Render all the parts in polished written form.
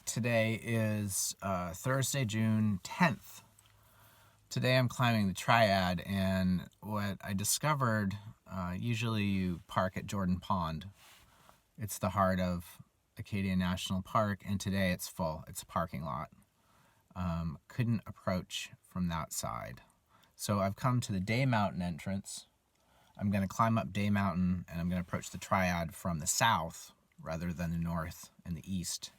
Today is Thursday, June 10th. Today I'm climbing the Triad, and what I discovered, usually you park at Jordan Pond. It's the heart of Acadia National Park, and today it's full. It's a parking lot. Couldn't approach from that side. So I've come to the Day Mountain entrance. I'm going to climb up Day Mountain, and I'm going to approach the Triad from the south rather than the north and the east.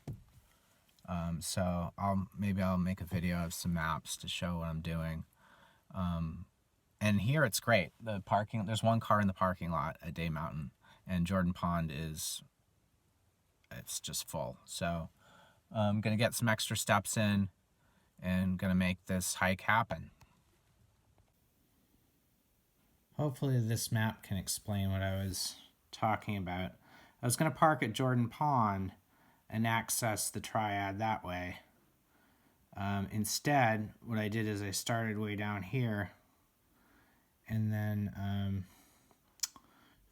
So maybe I'll make a video of some maps to show what I'm doing. And here it's great. The parking, there's one car in the parking lot at Day Mountain, and Jordan Pond it's just full. So I'm gonna get some extra steps in and gonna make this hike happen. Hopefully this map can explain what I was talking about. I was gonna park at Jordan Pond and access the Triad that way. Instead, what I did is I started way down here, and then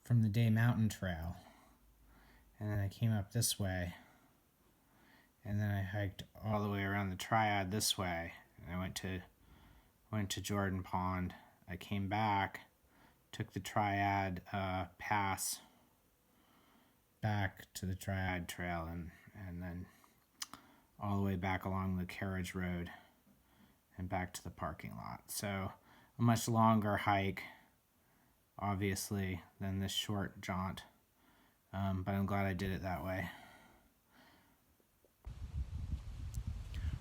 from the Day Mountain Trail, and then I came up this way, and then I hiked all the way around the Triad this way, and I went to Jordan Pond. I came back, took the Triad pass back to the Triad Trail, and then all the way back along the carriage road and back to the parking lot. So a much longer hike, obviously, than this short jaunt, but I'm glad I did it that way.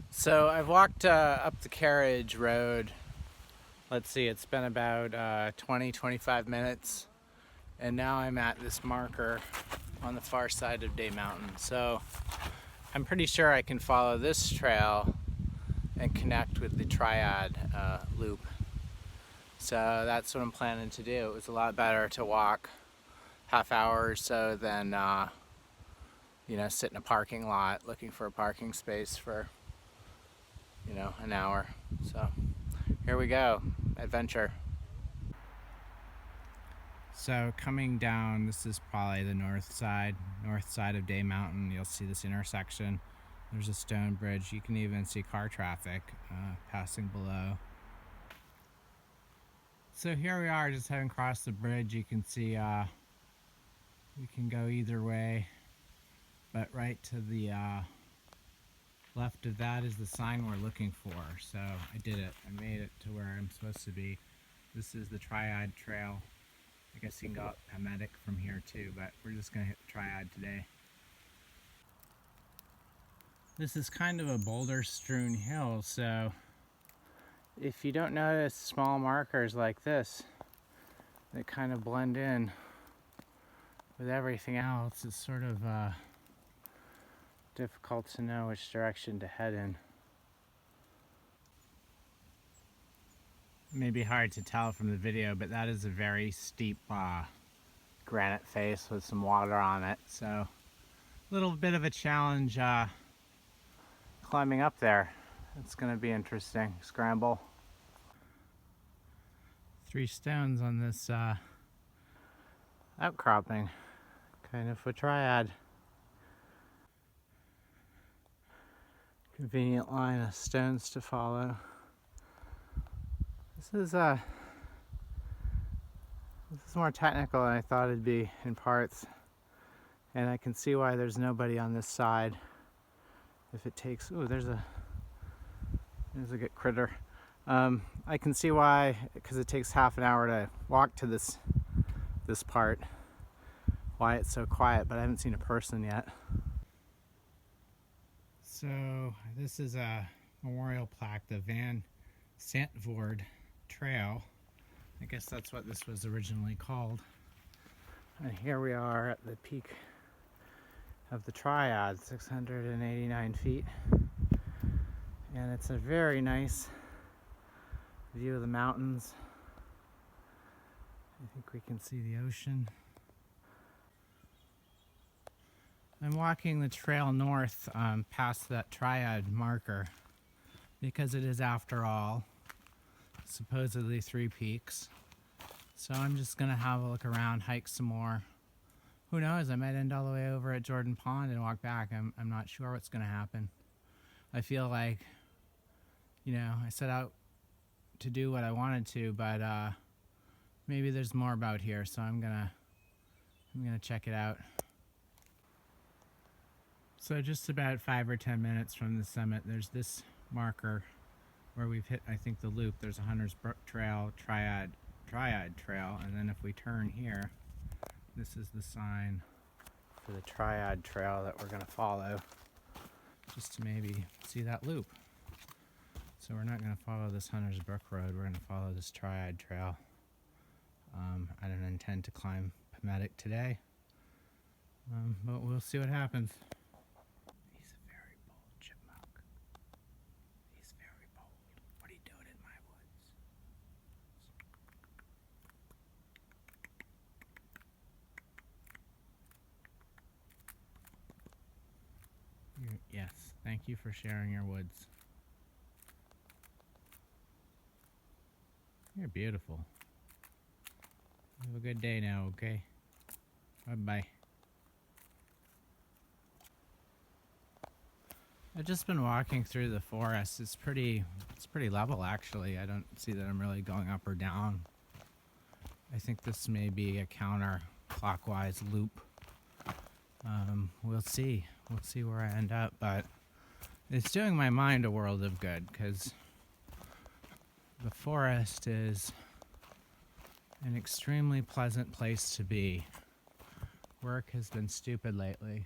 So I've walked up the carriage road. Let's see, it's been about 20-25 minutes, and now I'm at this marker on the far side of Day Mountain. So I'm pretty sure I can follow this trail and connect with the Triad Loop. So that's what I'm planning to do. It was a lot better to walk half hour or so than sit in a parking lot looking for a parking space for an hour. So here we go, adventure. So coming down, this is probably the north side of Day Mountain. You'll see this intersection. There's a stone bridge. You can even see car traffic passing below. So here we are, just having crossed the bridge. You can see we can go either way, but right to the left of that is the sign we're looking for. So I did it. I made it to where I'm supposed to be. This is the Triad Trail. I guess you can go up Pametic from here too, but we're just going to hit the Triad today. This is kind of a boulder-strewn hill, so if you don't notice small markers like this, they kind of blend in with everything else. It's sort of difficult to know which direction to head in. Maybe hard to tell from the video, but that is a very steep granite face with some water on it. So a little bit of a challenge climbing up there. It's going to be interesting. Scramble. 3 stones on this outcropping, kind of a triad. Convenient line of stones to follow. This is more technical than I thought it'd be in parts, and I can see why there's nobody on this side. If it takes, there's a good critter. I can see why, because it takes half an hour to walk to this part. Why it's so quiet, but I haven't seen a person yet. So this is a memorial plaque, the Van Santvoort Trail. I guess that's what this was originally called. And here we are at the peak of the Triad, 689 feet. And it's a very nice view of the mountains. I think we can see the ocean. I'm walking the trail north past that Triad marker because it is, after all, supposedly 3 peaks. So I'm just gonna have a look around, hike some more. Who knows, I might end all the way over at Jordan Pond and walk back. I'm not sure what's gonna happen. I feel like, I set out to do what I wanted to, but maybe there's more about here, so I'm gonna check it out. So just about 5 or 10 minutes from the summit, there's this marker where we've hit, I think, the loop. There's a Hunter's Brook Trail, Triad Trail, and then if we turn here, this is the sign for the Triad Trail that we're gonna follow, just to maybe see that loop. So we're not going to follow this Hunter's Brook Road, we're going to follow this Triad Trail. I don't intend to climb Pametic today, but we'll see what happens. He's a very bold chipmunk. He's very bold. What are you doing in my woods? Yes, thank you for sharing your woods. You're beautiful. Have a good day now, okay? Bye-bye. I've just been walking through the forest. It's pretty level, actually. I don't see that I'm really going up or down. I think this may be a counter-clockwise loop. We'll see. We'll see where I end up, but it's doing my mind a world of good, because the forest is an extremely pleasant place to be. Work has been stupid lately,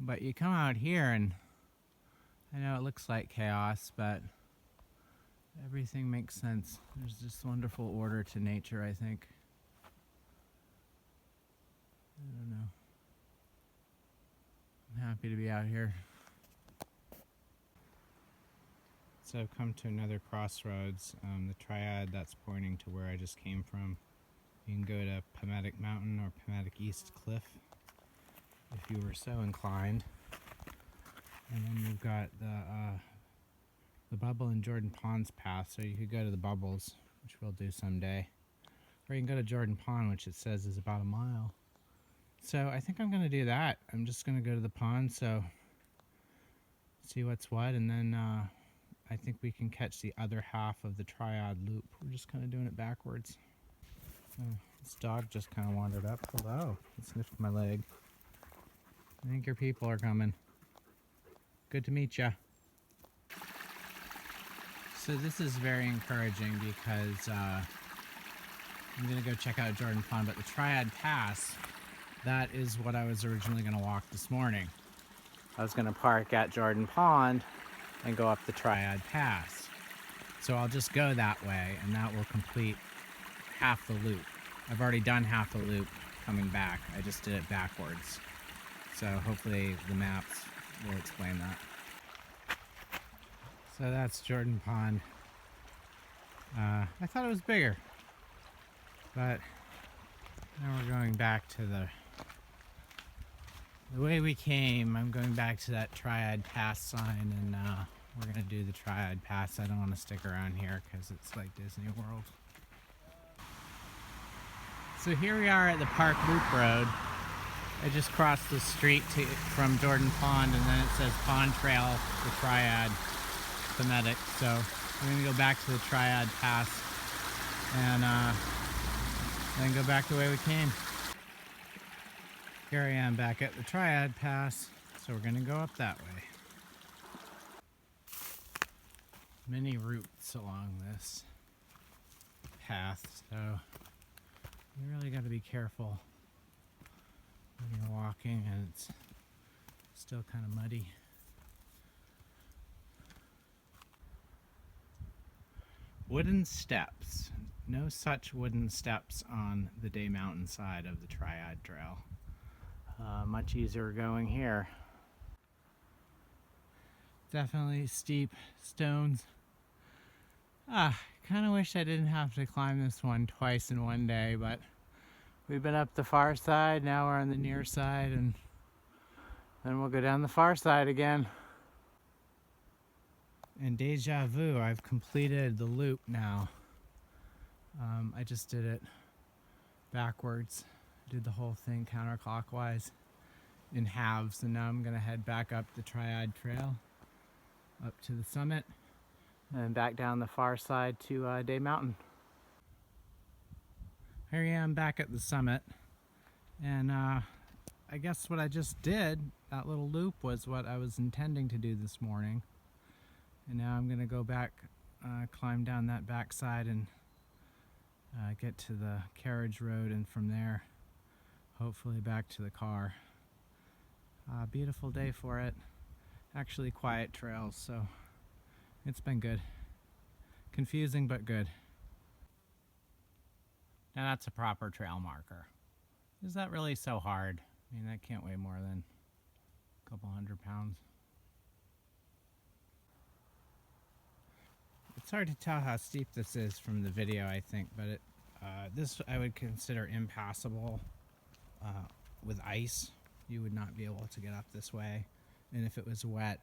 but you come out here and I know it looks like chaos, but everything makes sense. There's this wonderful order to nature, I think. I don't know. I'm happy to be out here. So I've come to another crossroads, the Triad that's pointing to where I just came from. You can go to Pametic Mountain or Pametic East Cliff if you were so inclined. And then you've got the Bubble and Jordan Ponds path, so you could go to the Bubbles, which we'll do someday. Or you can go to Jordan Pond, which it says is about a mile. So I think I'm going to do that. I'm just going to go to the pond, so see what's what, and then I think we can catch the other half of the Triad Loop. We're just kind of doing it backwards. This dog just kind of wandered up. Hello. It sniffed my leg. I think your people are coming. Good to meet ya. So this is very encouraging because I'm going to go check out Jordan Pond, but the Triad Pass, that is what I was originally going to walk this morning. I was going to park at Jordan Pond and go up the Triad Pass. So I'll just go that way, and that will complete half the loop. I've already done half the loop coming back. I just did it backwards. So hopefully the maps will explain that. So that's Jordan Pond. I thought it was bigger, but now we're going back to the way we came. I'm going back to that Triad Pass sign, and we're going to do the Triad Pass. I don't want to stick around here because it's like Disney World. So here we are at the Park Loop Road. I just crossed the street from Jordan Pond, and then it says Pond Trail, the Triad, Pametic. So we're going to go back to the Triad Pass and then go back the way we came. Here I am back at the Triad Pass, so we're going to go up that way. Many routes along this path, so you really got to be careful when you're walking, and it's still kind of muddy. Wooden steps. No such wooden steps on the Day Mountain side of the Triad Trail. Much easier going here. Definitely steep stones. Kind of wish I didn't have to climb this one twice in one day, but we've been up the far side, now we're on the near side, and then we'll go down the far side again. And deja vu, I've completed the loop now. I just did it backwards. Did the whole thing counterclockwise in halves, and now I'm gonna head back up the Triad Trail up to the summit and back down the far side to Day Mountain. Here I am back at the summit, and I guess what I just did, that little loop, was what I was intending to do this morning. And now I'm gonna go back, climb down that backside and get to the carriage road, and from there hopefully back to the car. Beautiful day for it. Actually quiet trails, so it's been good. Confusing but good. Now that's a proper trail marker. Is that really so hard? I mean, that can't weigh more than a couple 100 pounds. It's hard to tell how steep this is from the video, I think, but this I would consider impassable with ice. You would not be able to get up this way, and if it was wet,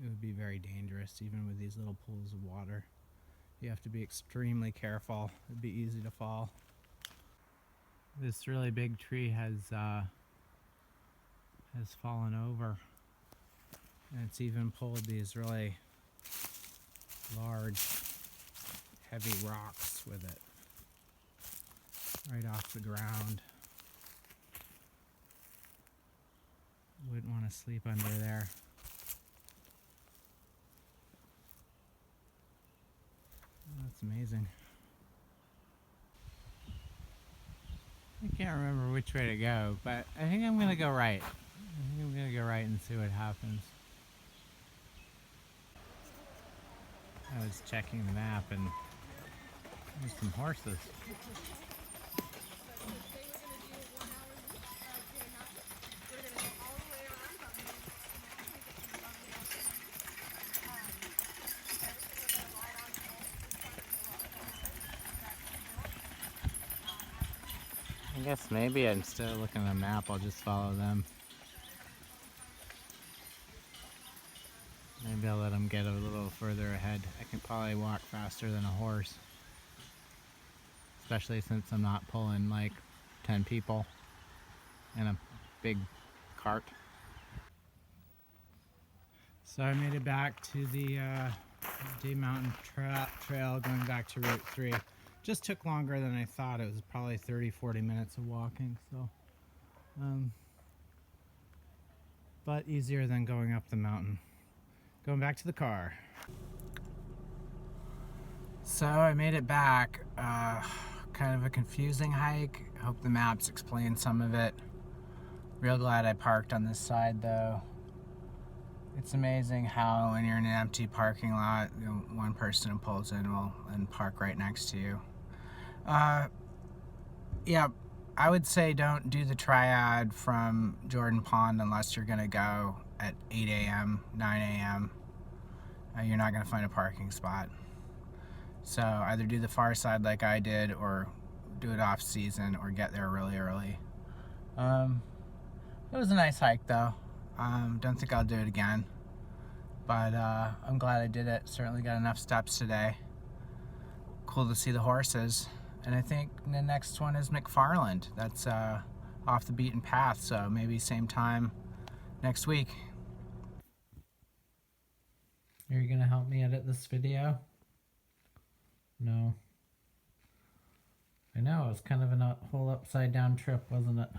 it would be very dangerous, even with these little pools of water. You have to be extremely careful. It'd be easy to fall. This really big tree has fallen over, and it's even pulled these really large, heavy rocks with it right off the ground. Wouldn't want to sleep under there. That's amazing. I can't remember which way to go, but I think I'm going to go right. I think I'm going to go right and see what happens. I was checking the map and there's some horses. I guess maybe instead of looking at a map, I'll just follow them. Maybe I'll let them get a little further ahead. I can probably walk faster than a horse. Especially since I'm not pulling like 10 people in a big cart. So I made it back to the Day Mountain Trail going back to Route 3. Just took longer than I thought. It was probably 30-40 minutes of walking, so but easier than going up the mountain. Going back to the car. So I made it back. Kind of a confusing hike. Hope the maps explain some of it. Real glad I parked on this side though. It's amazing how when you're in an empty parking lot, you know, one person pulls in and park right next to you. Yeah, I would say don't do the Triad from Jordan Pond unless you're gonna go at 8 a.m., 9 a.m. You're not gonna find a parking spot. So either do the far side like I did, or do it off season, or get there really early. It was a nice hike though. Don't think I'll do it again, but I'm glad I did it. Certainly got enough steps today. Cool to see the horses. And I think the next one is McFarland. That's off the beaten path, so maybe same time next week. Are you gonna help me edit this video? No. I know, it was kind of a whole upside down trip, wasn't it?